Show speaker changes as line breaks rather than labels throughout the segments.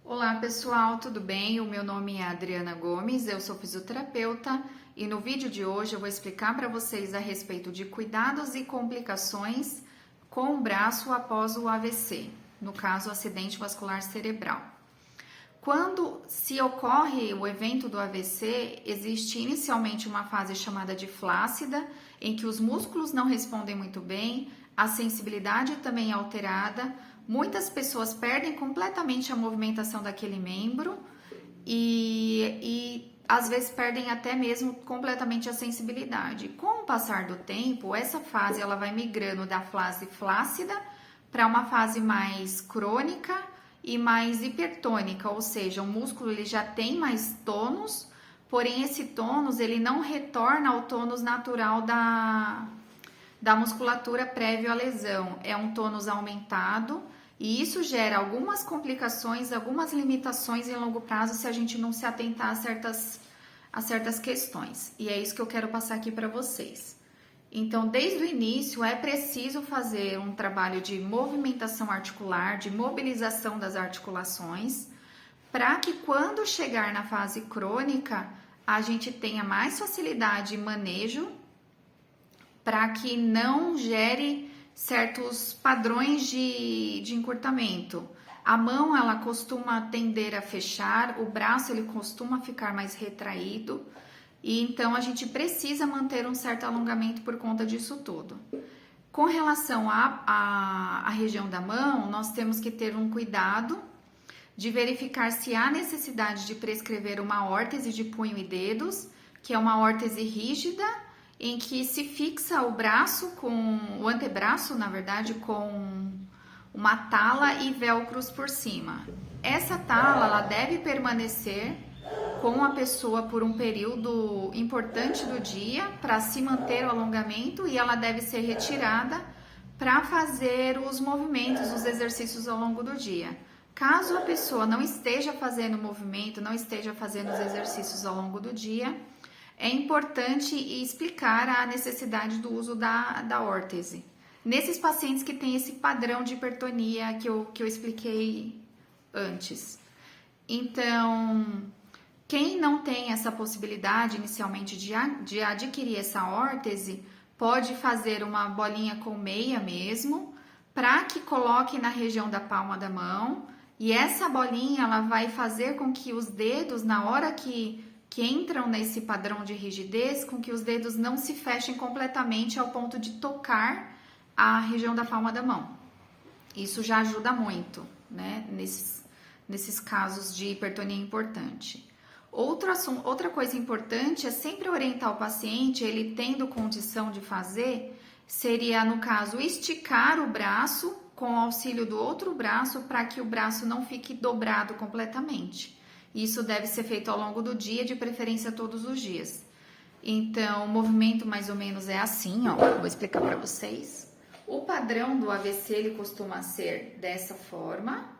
Olá pessoal, tudo bem? O meu nome é Adriana Gomes, eu sou fisioterapeuta e no vídeo de hoje eu vou explicar para vocês a respeito de cuidados e complicações com o braço após o AVC, no caso acidente vascular cerebral. Quando se ocorre o evento do AVC, existe inicialmente uma fase chamada de flácida, em que os músculos não respondem muito bem, a sensibilidade também é alterada, muitas pessoas perdem completamente a movimentação daquele membro e às vezes perdem até mesmo completamente a sensibilidade. Com o passar do tempo, essa fase ela vai migrando da fase flácida para uma fase mais crônica e mais hipertônica, ou seja, o músculo ele já tem mais tônus, porém esse tônus ele não retorna ao tônus natural da musculatura prévio à lesão, é um tônus aumentado e isso gera algumas complicações, algumas limitações em longo prazo se a gente não se atentar a certas questões. E é isso que eu quero passar aqui para vocês. Então, desde o início, é preciso fazer um trabalho de movimentação articular, de mobilização das articulações, para que quando chegar na fase crônica, a gente tenha mais facilidade em manejo, para que não gere certos padrões de encurtamento. A mão, ela costuma tender a fechar, o braço, ele costuma ficar mais retraído, e então a gente precisa manter um certo alongamento por conta disso tudo. Com relação à região da mão, nós temos que ter um cuidado de verificar se há necessidade de prescrever uma órtese de punho e dedos, que é uma órtese rígida, em que se fixa o braço com o antebraço, na verdade, com uma tala e velcros por cima. Essa tala ela deve permanecer com a pessoa por um período importante do dia para se manter o alongamento e ela deve ser retirada para fazer os movimentos, os exercícios ao longo do dia. Caso a pessoa não esteja fazendo o movimento, não esteja fazendo os exercícios ao longo do dia, é importante explicar a necessidade do uso da órtese. Nesses pacientes que têm esse padrão de hipertonia que eu expliquei antes. Então, quem não tem essa possibilidade inicialmente de adquirir essa órtese, pode fazer uma bolinha com meia mesmo, para que coloque na região da palma da mão, e essa bolinha ela vai fazer com que os dedos, na hora que entram nesse padrão de rigidez, com que os dedos não se fechem completamente ao ponto de tocar a região da palma da mão. Isso já ajuda muito, né, nesses casos de hipertonia importante. Outra coisa importante é sempre orientar o paciente, ele tendo condição de fazer, seria, no caso, esticar o braço com o auxílio do outro braço para que o braço não fique dobrado completamente. Isso deve ser feito ao longo do dia, de preferência todos os dias. Então, o movimento mais ou menos é assim, ó, vou explicar para vocês. O padrão do AVC, ele costuma ser dessa forma,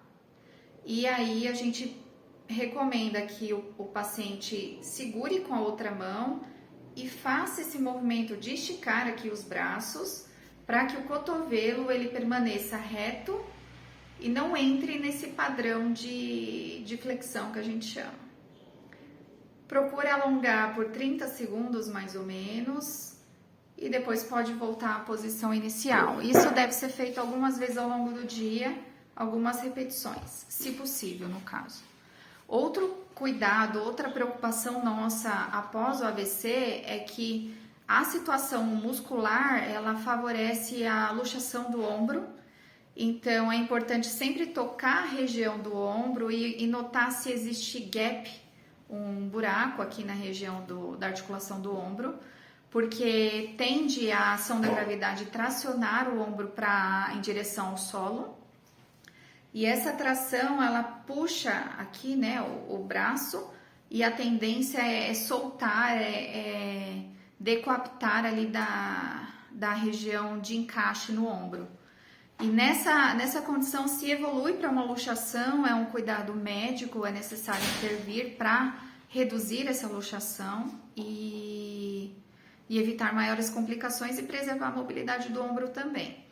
e aí a gente recomenda que o paciente segure com a outra mão e faça esse movimento de esticar aqui os braços para que o cotovelo ele permaneça reto e não entre nesse padrão de flexão que a gente chama. Procure alongar por 30 segundos mais ou menos e depois pode voltar à posição inicial. Isso deve ser feito algumas vezes ao longo do dia, algumas repetições, se possível no caso. Outro cuidado, outra preocupação nossa após o AVC é que a situação muscular, ela favorece a luxação do ombro, então é importante sempre tocar a região do ombro e notar se existe gap, um buraco aqui na região da articulação do ombro, porque tende a ação da gravidade tracionar o ombro em direção ao solo. E essa tração, ela puxa aqui, né, o braço e a tendência é soltar, decoaptar ali da região de encaixe no ombro. E nessa condição se evolui para uma luxação, é um cuidado médico, é necessário intervir para reduzir essa luxação e evitar maiores complicações e preservar a mobilidade do ombro também.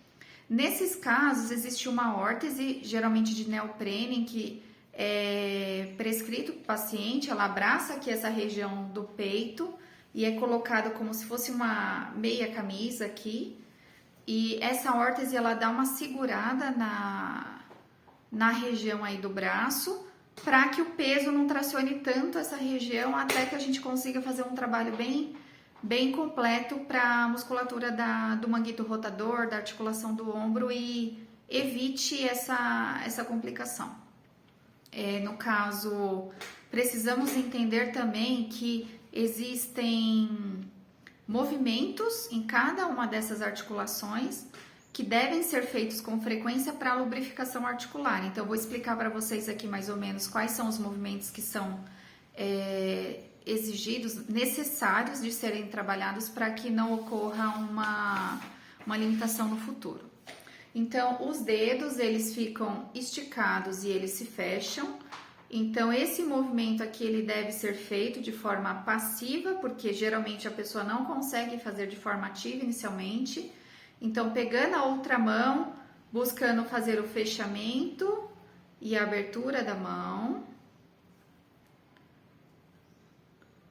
Nesses casos, existe uma órtese, geralmente de neoprene, que é prescrito para o paciente, ela abraça aqui essa região do peito e é colocado como se fosse uma meia camisa aqui. E essa órtese, ela dá uma segurada na região aí do braço, para que o peso não tracione tanto essa região, até que a gente consiga fazer um trabalho bem completo para a musculatura do manguito rotador, da articulação do ombro e evite essa complicação. No caso, precisamos entender também que existem movimentos em cada uma dessas articulações que devem ser feitos com frequência para a lubrificação articular. Então, eu vou explicar para vocês aqui mais ou menos quais são os movimentos que são exigidos, necessários de serem trabalhados para que não ocorra uma limitação no futuro. Então, os dedos, eles ficam esticados e eles se fecham. Então, esse movimento aqui, ele deve ser feito de forma passiva, porque geralmente a pessoa não consegue fazer de forma ativa inicialmente. Então, pegando a outra mão, buscando fazer o fechamento e a abertura da mão.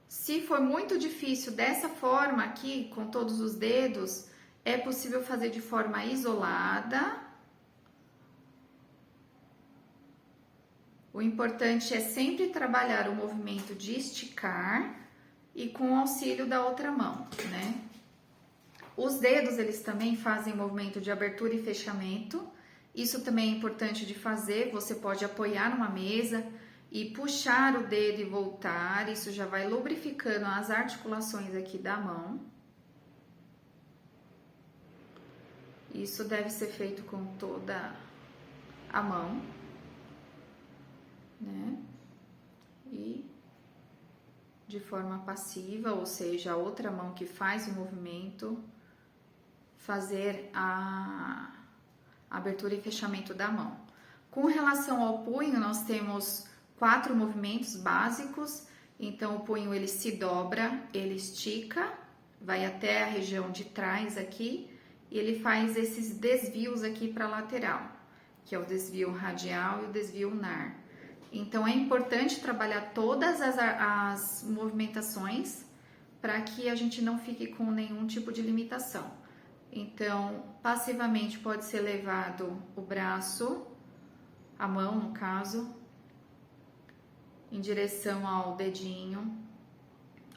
Se for muito difícil dessa forma aqui, com todos os dedos, é possível fazer de forma isolada. O importante é sempre trabalhar o movimento de esticar e com o auxílio da outra mão, né? Os dedos, eles também fazem movimento de abertura e fechamento. Isso também é importante de fazer. Você pode apoiar numa mesa e puxar o dedo e voltar. Isso já vai lubrificando as articulações aqui da mão. Isso deve ser feito com toda a mão, né? E de forma passiva, ou seja, a outra mão que faz o movimento, fazer a abertura e fechamento da mão. Com relação ao punho, nós temos 4 movimentos básicos. Então, o punho, ele se dobra, ele estica, vai até a região de trás aqui, e ele faz esses desvios aqui para a lateral, que é o desvio radial e o desvio ulnar. Então, é importante trabalhar todas as movimentações para que a gente não fique com nenhum tipo de limitação. Então, passivamente pode ser levado o braço, a mão no caso, em direção ao dedinho,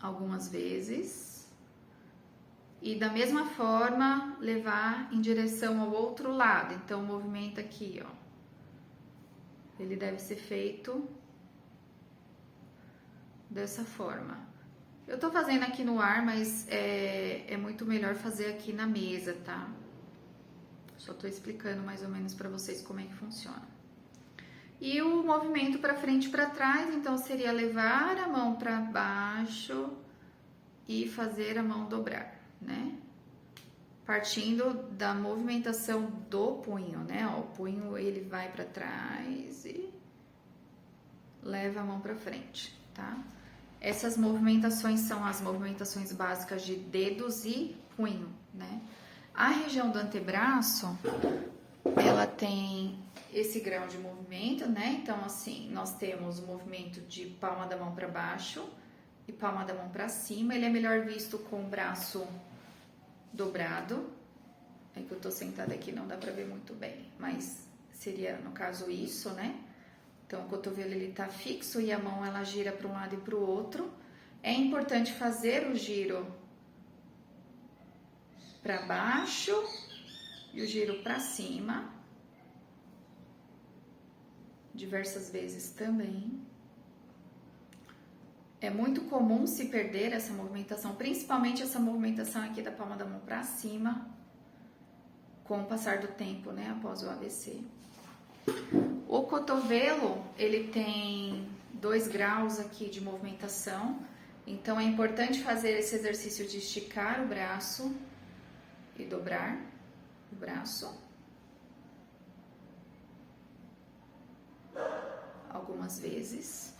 algumas vezes. E da mesma forma, levar em direção ao outro lado. Então, o movimento aqui, ó. Ele deve ser feito dessa forma. Eu tô fazendo aqui no ar, mas é muito melhor fazer aqui na mesa, tá? Só tô explicando mais ou menos para vocês como é que funciona. E o movimento para frente e para trás, então, seria levar a mão para baixo e fazer a mão dobrar, né? Partindo da movimentação do punho, né? Ó, o punho, ele vai para trás e leva a mão para frente, tá? Essas movimentações são as movimentações básicas de dedos e punho, né? A região do antebraço, ela tem esse grau de movimento, né? Então, assim, nós temos o movimento de palma da mão para baixo e palma da mão para cima. Ele é melhor visto com o braço dobrado. É que eu tô sentada aqui, não dá pra ver muito bem, mas seria, no caso, isso, né? Então, o cotovelo, ele tá fixo e a mão, ela gira para um lado e para o outro. É importante fazer o giro para baixo e o giro para cima. Diversas vezes também. É muito comum se perder essa movimentação, principalmente essa movimentação aqui da palma da mão para cima, com o passar do tempo, né, após o AVC. O cotovelo, ele tem 2 graus aqui de movimentação, então é importante fazer esse exercício de esticar o braço e dobrar o braço. Algumas vezes.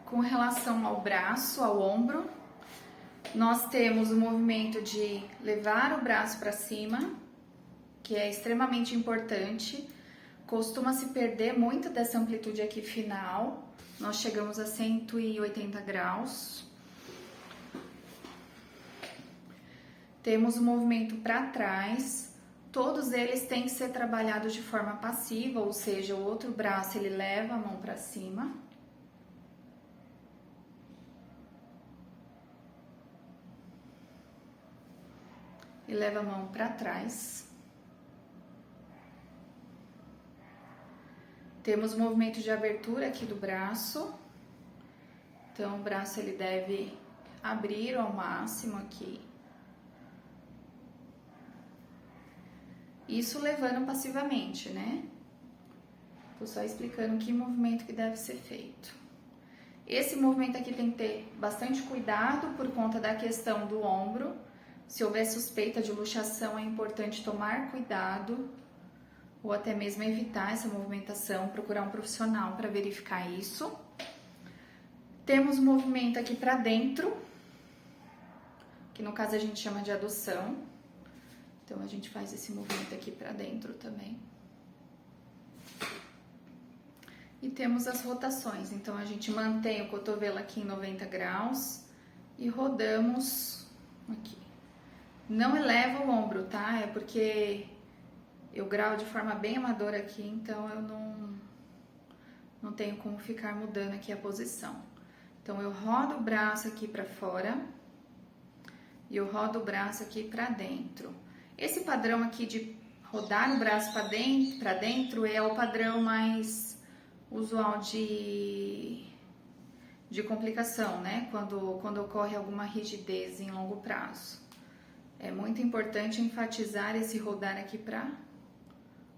Com relação ao braço, ao ombro, nós temos o movimento de levar o braço para cima, que é extremamente importante. costuma se perder muito dessa amplitude aqui final. Nós chegamos a 180 graus. Temos o movimento para trás. Todos eles têm que ser trabalhados de forma passiva, ou seja, o outro braço ele leva a mão para cima. E leva a mão para trás. Temos o movimento de abertura aqui do braço. Então, o braço ele deve abrir ao máximo aqui. Isso levando passivamente, né? Tô só explicando que movimento que deve ser feito. Esse movimento aqui tem que ter bastante cuidado por conta da questão do ombro. Se houver suspeita de luxação, é importante tomar cuidado ou até mesmo evitar essa movimentação, procurar um profissional para verificar isso. Temos o movimento aqui para dentro, que no caso a gente chama de adução. Então, a gente faz esse movimento aqui para dentro também. E temos as rotações. Então, a gente mantém o cotovelo aqui em 90 graus e rodamos aqui. Não eleva o ombro, tá? É porque eu gravo de forma bem amadora aqui, então eu não tenho como ficar mudando aqui a posição. Então, eu rodo o braço aqui para fora e eu rodo o braço aqui para dentro. Esse padrão aqui de rodar o braço para dentro é o padrão mais usual de complicação, né? Quando ocorre alguma rigidez em longo prazo. É muito importante enfatizar esse rodar aqui para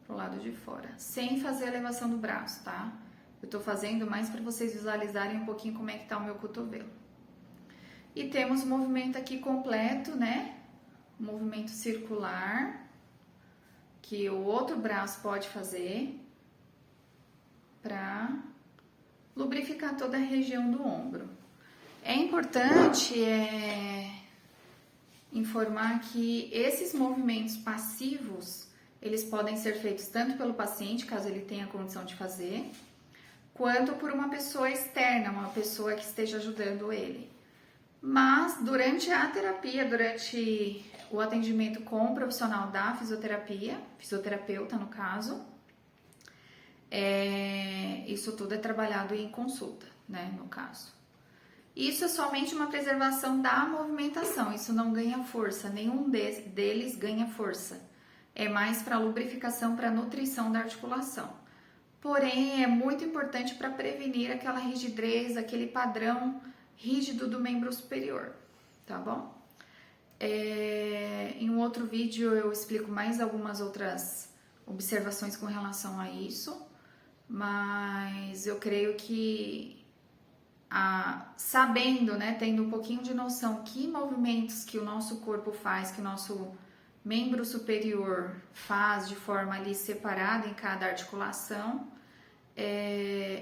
o lado de fora, sem fazer a elevação do braço, tá? Eu tô fazendo mais para vocês visualizarem um pouquinho como é que tá o meu cotovelo. E temos o movimento aqui completo, né? Movimento circular, que o outro braço pode fazer para lubrificar toda a região do ombro. É importante informar que esses movimentos passivos, eles podem ser feitos tanto pelo paciente, caso ele tenha condição de fazer, quanto por uma pessoa externa, uma pessoa que esteja ajudando ele. Mas durante a terapia, durante o atendimento com o profissional da fisioterapia, fisioterapeuta no caso, isso tudo é trabalhado em consulta, né, no caso. Isso é somente uma preservação da movimentação, isso não ganha força, nenhum deles ganha força. É mais para lubrificação, para nutrição da articulação. Porém, é muito importante para prevenir aquela rigidez, aquele padrão rígido do membro superior, tá bom? Em um outro vídeo eu explico mais algumas outras observações com relação a isso, mas eu creio que sabendo, né, tendo um pouquinho de noção que movimentos que o nosso corpo faz, que o nosso membro superior faz de forma ali separada em cada articulação,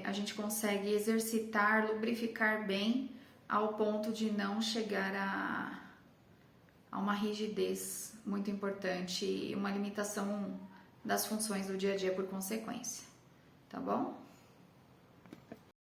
a gente consegue exercitar, lubrificar bem ao ponto de não chegar a uma rigidez muito importante e uma limitação das funções do dia a dia por consequência, tá bom?